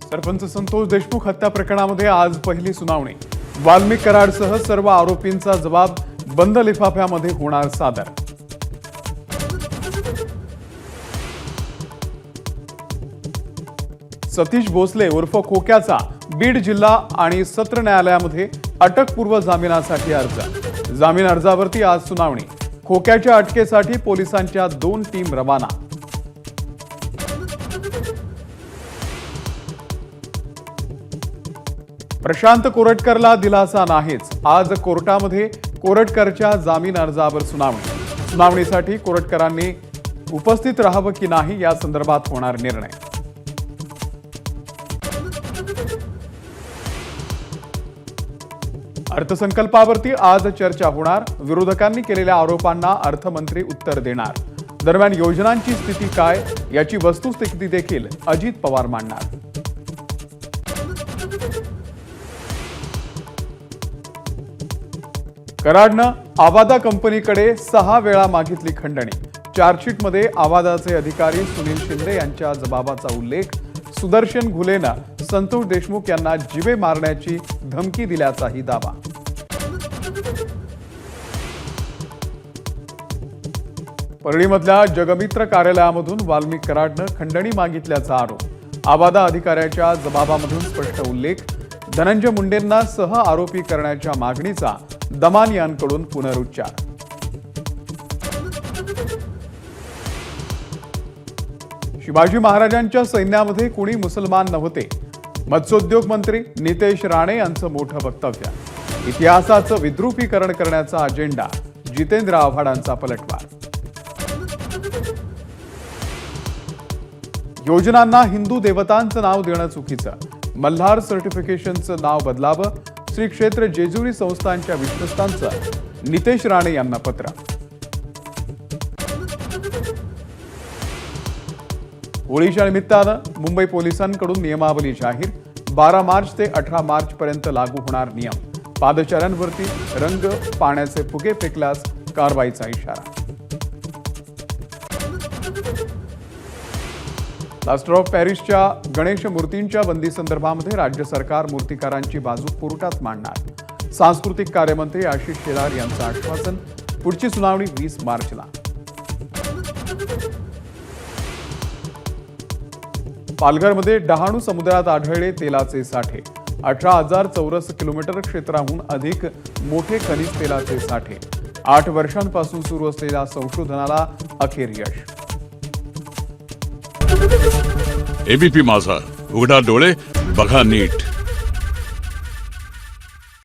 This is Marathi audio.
सरपंच संतोष देशमुख हत्या प्रकरणामध्ये आज पहिली सुनावणी। वाल्मिक कराडसह सर्व आरोपींचा जबाब बंद लिफाफ्यामध्ये होणार सादर। सतीश भोसले उर्फ खोक्याचा बीड जिल्हा आणि सत्र न्यायालयामध्ये अटकपूर्व जामिनासाठी अर्ज। जामीन अर्जावरती आज सुनावणी। खोक्याच्या अटकेसाठी पोलिसांच्या 2 टीम रवाना। प्रशांत कोरटकरला दिलासा नाहीच। आज कोर्टामध्ये कोरटकरच्या जामीन अर्जावर सुनावणी। सुनावणीसाठी कोरटकरांनी उपस्थित राहावं की नाही या संदर्भात होणार निर्णय। अर्थसंकल्पावरती आज चर्चा होणार। विरोधकांनी केलेल्या आरोपांना अर्थमंत्री उत्तर देणार। दरम्यान योजनांची स्थिती काय याची वस्तुस्थिती देखील अजित पवार मांडणार। कराडनं आवादा कंपनीकडे 6 वेळा मागितली खंडणी। चार्जशीटमध्ये आवादाचे अधिकारी सुनील शिंदे यांच्या जबाबाचा उल्लेख। सुदर्शन घुलेनं संतोष देशमुख यांना जीवे मारण्याची धमकी दिल्याचाही दावा। परळीमधल्या जगमित्र कार्यालयामधून वाल्मिक कराडनं खंडणी मागितल्याचा आरोप। आवादा अधिकाऱ्याच्या जबाबामधून स्पष्ट उल्लेख। धनंजय मुंडेंना सह आरोपी करण्याच्या मागणीचा दमान यांकडून पुनरुच्चार। शिवाजी महाराजांच्या सैन्यामध्ये कुणी मुसलमान नव्हते। मत्स्योद्योग मंत्री नितेश राणे यांचं मोठं वक्तव्य। इतिहासाचं विद्रुपीकरण करण्याचा अजेंडा। जितेंद्र आव्हाडांचा पलटवार। योजनांना हिंदू देवतांचं नाव देणं चुकीचं। मल्हार सर्टिफिकेशनचं नाव बदलावं। श्री क्षेत्र जेजुरी संस्थांच्या विश्वस्तांचं नितेश राणे यांना पत्र। होळीच्या निमित्तानं मुंबई पोलिसांकडून नियमावली जाहीर। 12 मार्च ते 18 मार्च पर्यंत लागू होणार नियम। पादचाऱ्यांवरती रंग पाण्याचे फुगे फेकल्यास कारवाईचा इशारा। प्लास्टर ऑफ पॅरिसच्या गणेश मूर्तींच्या बंदीसंदर्भामध्ये राज्य सरकार मूर्तिकारांची बाजू कोर्टात मांडणार। सांस्कृतिक कार्यमंत्री आशिष शेलार यांचं आश्वासन। पुढची सुनावणी 20 मार्चला। पालघरमध्ये डहाणू समुद्रात आढळले तेलाचे साठे। 18,000 चौरस किलोमीटर क्षेत्राहून अधिक मोठे खनिज तेलाचे साठे। 8 वर्षांपासून सुरू असलेल्या संशोधनाला अखेर यश। एबीपी माझा, उघडा डोळे बघा नीट।